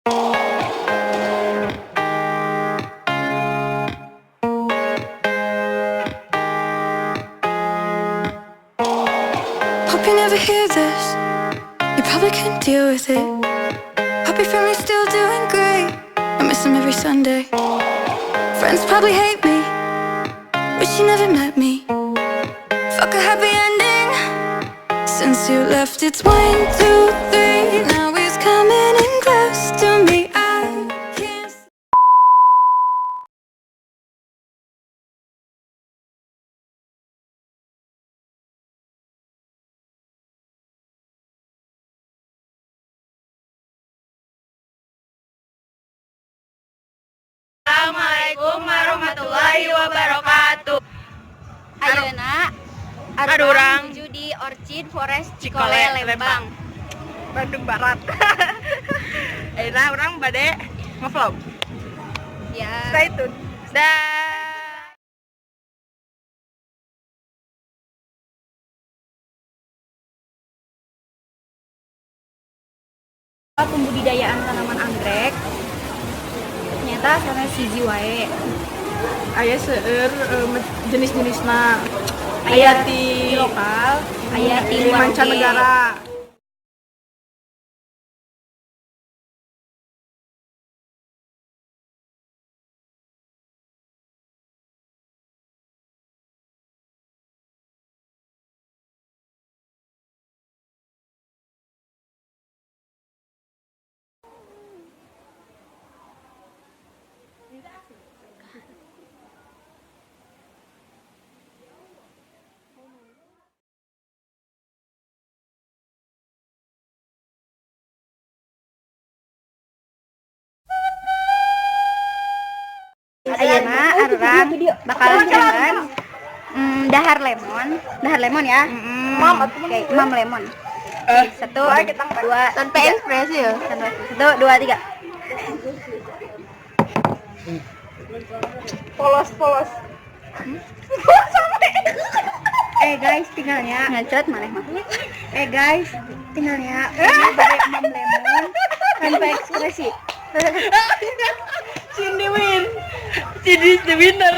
Hope you never hear this. You probably couldn't deal with it. Hope your family's still doing great. I miss them every Sunday. Friends probably hate me. Wish you never met me. Fuck a happy ending. Since you left, it's 1, 2, 3. Now he's coming in close to me. I can't. Assalamualaikum warahmatullahi wabarakatuh. Ayeuna Arurang menuju di Orchid Forest Cikole, Cikole Lembang. Bandung Barat. Ayeuna urang bade ngevlog. Ya. Stay tune. Dah. Pembudidayaan tanaman anggrek. Ternyata sana siji wae. Aya seueur jenis-jenisna. Aya Aya di di lokal, aya di di luar mancanegara. Ayeuna arurang bakal jalan dahar lemon ya. Oke, mam lemon. Satu, dua, Tanpa tiga. ekspresi ya. Satu, dua, tiga. Polos-polos. Guys, tinggalnya ngacot maneh mah. Guys, tinggalnya ini bade mam lemon tanpa ekspresi. Cindy win. Cindy the winner.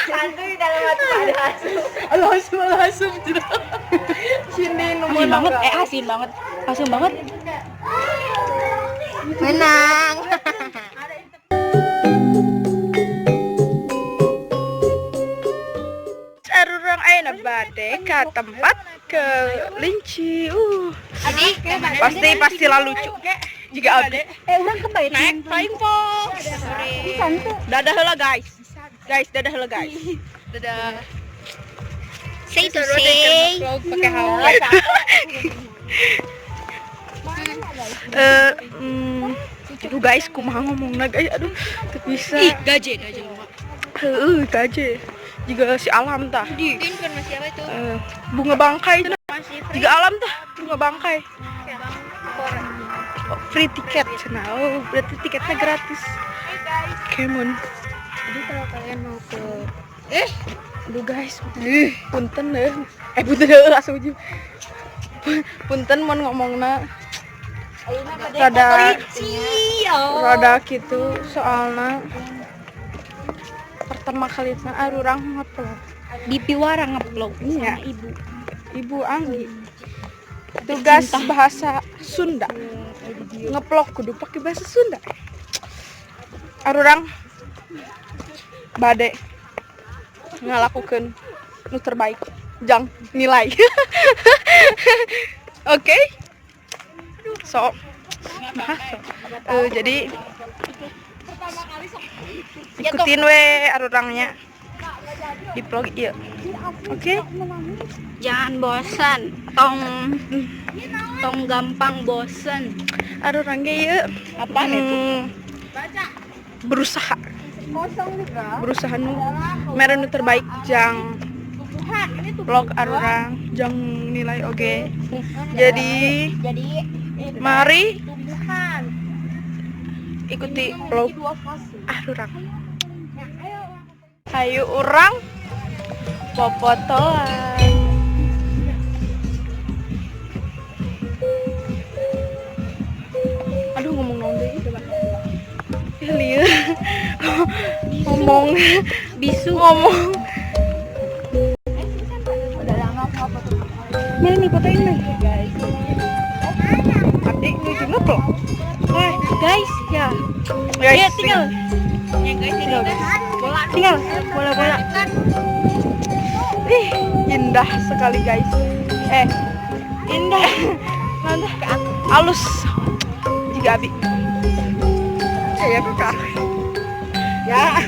Santuy dalam hati ada asu. Alhasum Cindy nomor Asin banget, enggak. asin banget. Asin banget. Menang. Arurang ayeuna bade ka tempat kelinci. Pasti lah lucu. Jika abdi Urang kebaik. naik flying fox. Dadah heula guys. Dadah heula guys. Dadah. Say to Seru deh say. vlog pakai hawa. Aduh guys, kumaha ngomongna guys. Aduh, teu bisa. Gaje. Heueuh, gaje. Juga si alam tah. Din kan masih apa itu? Bunga bangkai juga alam tah, bunga bangkai. Oh, free tiket cenah. Oh, berarti tiketnya gratis. Kemon. Jadi kalau kalian mau ke Aduh guys. Punten deh. Punten deh langsung aja. Punten mun ngomongna rada gitu soalna pertama kali arurang ngeplog di Piwara ngeplog Iya. sama Ibu Anggi tugas bahasa Sunda ngeplog kudu pakai bahasa Sunda. Arurang bade ngalakukeun nu terbaik jang nilai. Oke. So jadi ikutin we arurangnya di vlog ieu. Oke. Jangan bosan, tong gampang bosan. Arurang ge ieu Apaan itu? berusaha nu mere nu terbaik jang vlog arurang jang nilai oge. Jadi mari ikuti vlog arurang. Hayu urang popotoan. Aduh ngomong naon deui. Liu ngomong bisu ngomong. Nih fotoin nih. Adik ini juga tuh. Guys, ya. Guys, tinggal. Ya guys, ini bola Tinggal bola. Ih, indah sekali guys. Indah. Nanti halus juga Abi. Ya kakak. Ya.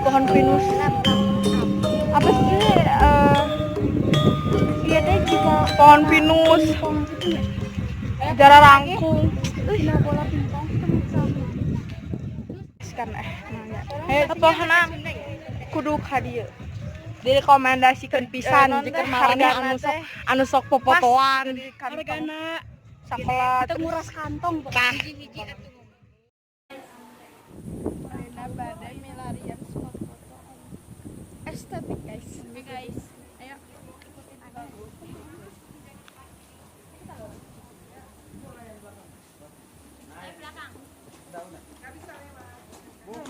Pohon pinus. Apa sih? Iya teh juga Pohon pinus. Jarak rangkung. bola pingpong Kan pohon kudu ka dieu. Direkomendasikeun pisan jika marana anu sok popotoan hargana sakelat kita nguras kantong pokoknya. Badai melarian spot foto estetik guys. Ayo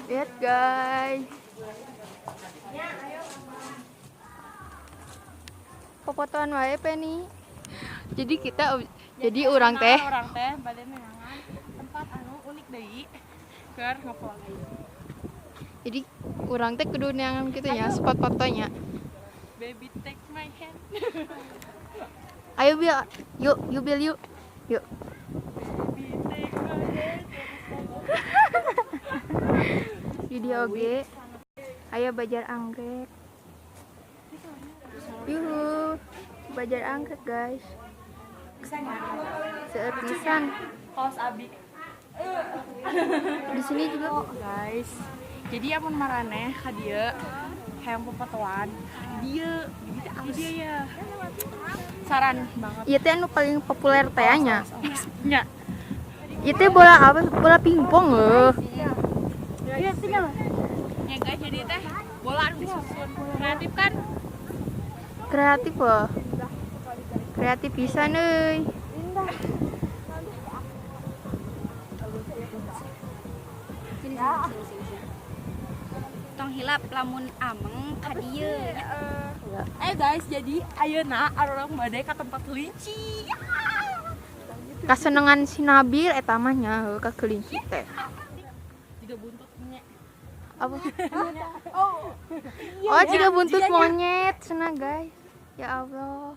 lihat guys, popotoan wae Penny. Jadi orang teh bade neangan tempat anu unik deui keur ngevlog. Jadi orang teh kudu neangan kitu nya spot fotonya. Baby take my hand. Ayo Bil, yuk Bil yuk. Yuk. Baby take my hand. Video oge. Ayo bajar anggrek. Yuhu, bajar anggrek guys. Seueur pisan. Kaos Abi. Di sini juga guys. Jadi amun maraneh ka dieu hayang popotoan. Dia ya. Saran banget. Ieu teh anu paling populer teh nya. Nya. Ieu teh bola apa? Bola pingpong heuh. Iya tinggal. Ya guys, jadi teh bola anu disusun. Kreatif kan? Kreatif loh. Kreatif pisan euy. Indah. Tong hilap lamun ameng ka dieu. Guys, jadi ayeuna arurang bade ka tempat kelinci. Kasenengan si Nabil eta mah nya heuh ka kelinci teh. Juga buntutnya. Apa? Oh, juga buntut monyet cenah guys. Ya Allah.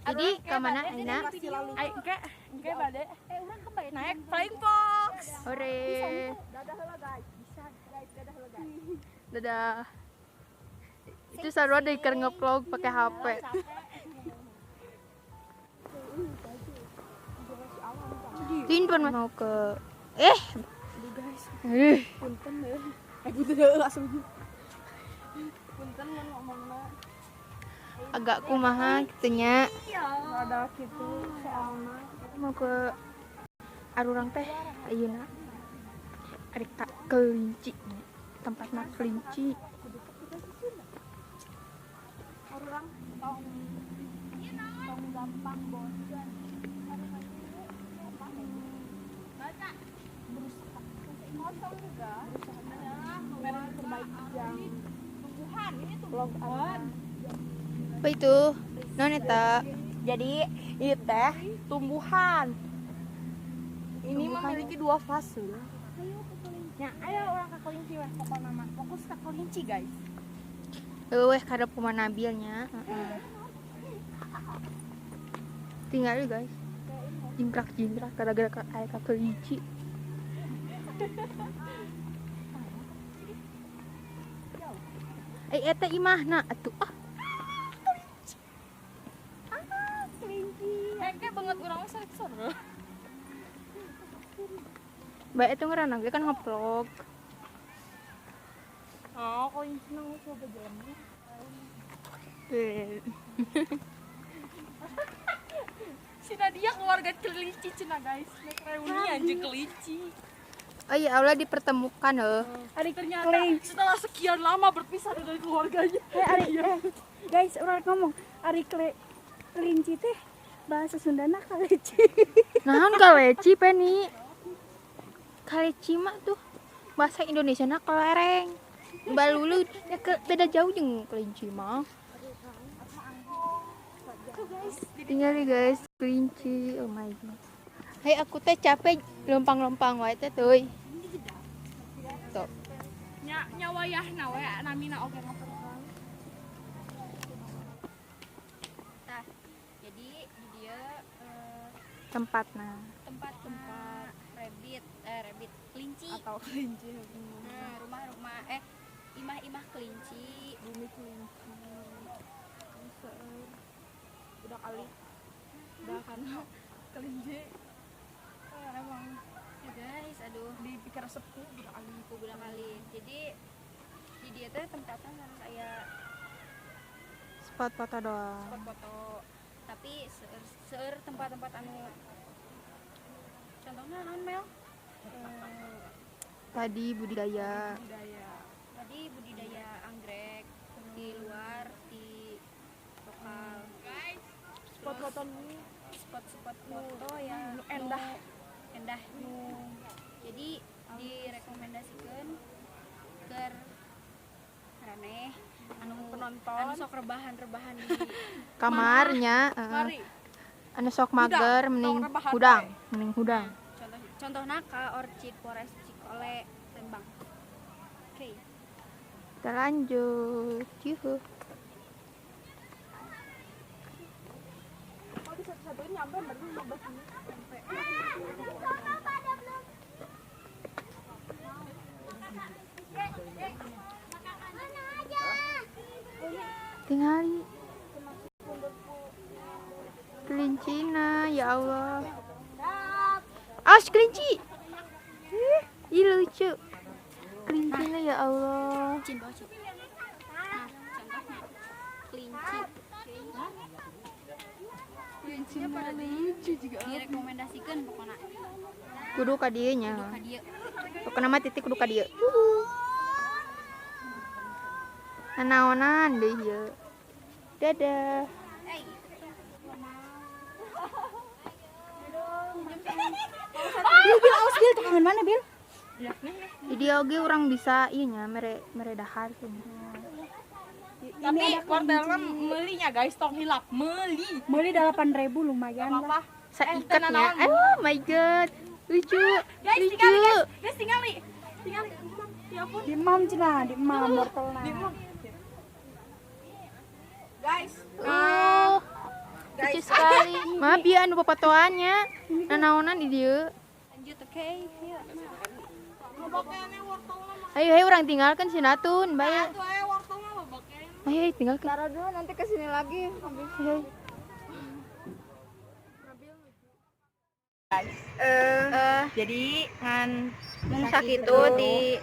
Jadi ke mana Aina? Engke bade. Urang kebae Naik flying fox. Hore. dadah heula guys. Bisa guys, dadah heula guys. Dadah. Itu sarua deui keur nge-vlog pakai HP. Tinpun mau ke guys. Punten deh. Punten langsung. Punten mun ngomongna. Agak kumaha kitunya. Ada kitu soalna mau ke arurang teh ayeuna. Ari kelinci. Tempatna kelinci. Arurang tong gampang bosan. Kosong juga. Perbaiki yang tumbuhan ini tumbuhan. Apa itu? Non eta. Jadi itu teh tumbuhan. Ini memiliki 2 fase. Ayo orang ke kelinci weh pokokna mah. Fokus ke kelinci guys. Weh kada pemanabilnya. Tinggal guys. Jingkrak gara-gara aya ka kelinci. Eta imahna atuh kelinci. Kayak banget urang sensor. Bae itu ngeranang kan nge-vlog. Oh, kelinci nang coba jalannya. Si Nadia keluarga kelinci cenah guys. Nek reuni anjing kelinci. Oh iya, Allah dipertemukan loh. Ari Ternyata setelah sekian lama berpisah dari keluarganya. guys, urang ngomong, ari kelinci teh Bahasa Sundana kaleci. Naon kaleci Penny? Kaleci mah tuh bahasa Indonesia na kelereng. Balulu ya beda jauh jeung kelinci mah. Tinggal nih guys, kelinci. Oh my god. Hai aku teh capek lompang-lompang wae teh teuy. Tuh. Nya wayahna we namina oge ngaperkan. Tah, jadi di dia Tempatna. tempat rabbit kelinci Atau kelinci. nah rumah-rumah imah-imah kelinci Bumi kelinci. Udah kali. Udah kan kelinci. Emang ya guys aduh dipikir sepuh udah kali. aku bilang kali jadi di dia teh tempatnya harus kayak Spot foto doang. spot foto tapi seueur tempat-tempat anu contohnya naon Mel Tadi budidaya. Budaya. tadi budidaya anggrek di luar di lokal guys Spot foto nih. spot-spot foto yang endah jadi direkomendasikan ke raneh anu Penonton. anu sok rebahan di Kamarnya Mari. anu sok mager mending tong rebahan hudang, wae. mending hudang. contohnya ka Orchid Forest Cikole Lembang. Oke. Kita lanjut. Yuhu. Oh, di satu-satuin nyampe baru 15 menit sampai. Tingali. Kelincina, ya Allah. Awas kelinci. Ih, lucu. Kelincina ya Allah. Cin bocil. Nah, contohnya kelinci. Kelincinya pada lucu juga. Direkomendasikan pokoknya. Kudu ka dieu nya. Ka dieu. Pokona mah titik kudu ka dieu. Nanaonan deui ieu. Dadah. Bil, awas Bil, tukangan mana Bil? Di dia oge urang bisa ieu nya mere dahar cenah. Tapi wartel mah meuli nya guys, tong hilap meuli. Meuli 8.000 lumayan Apa? lah. Saikatnya. Oh my god. Lucu. Guys, Lucu. tinggali guys. Guys, tinggali. Tinggali. Ya ampun. Di mam cenah, di mam wortelna. Guys, Oh. Lucu sekali. Maaf ya anu papatoannya. Nanaonan di dieu. Lanjut oke. Yuk. lobaknya wortelna mah. Ayo urang tinggalkan si Natun. Bae. Atuh aya wortelna lobaknya. Ayo tinggalkan. Taruh dulu nanti kesini lagi. Ayo. Jadi ngan mungsak itu di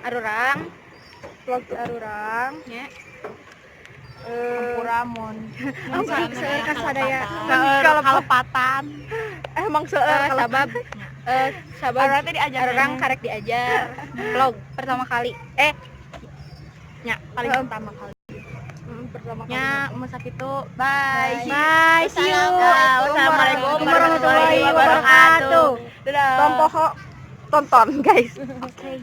Arurang, vlog di Arurang, nya. Ampuramun. Ampun seueur kasadaya. Kalau kalepatan. Emang seueur sabab sabab Arurang teh diajar Arurang karek diajar vlog pertama kali. Nya paling pertama kali. Pertama kali. Nya mungsak itu bye. Bye. See you. Wassalamualaikum warahmatullahi wabarakatuh. Dadah. Tompoho tonton guys. Oke.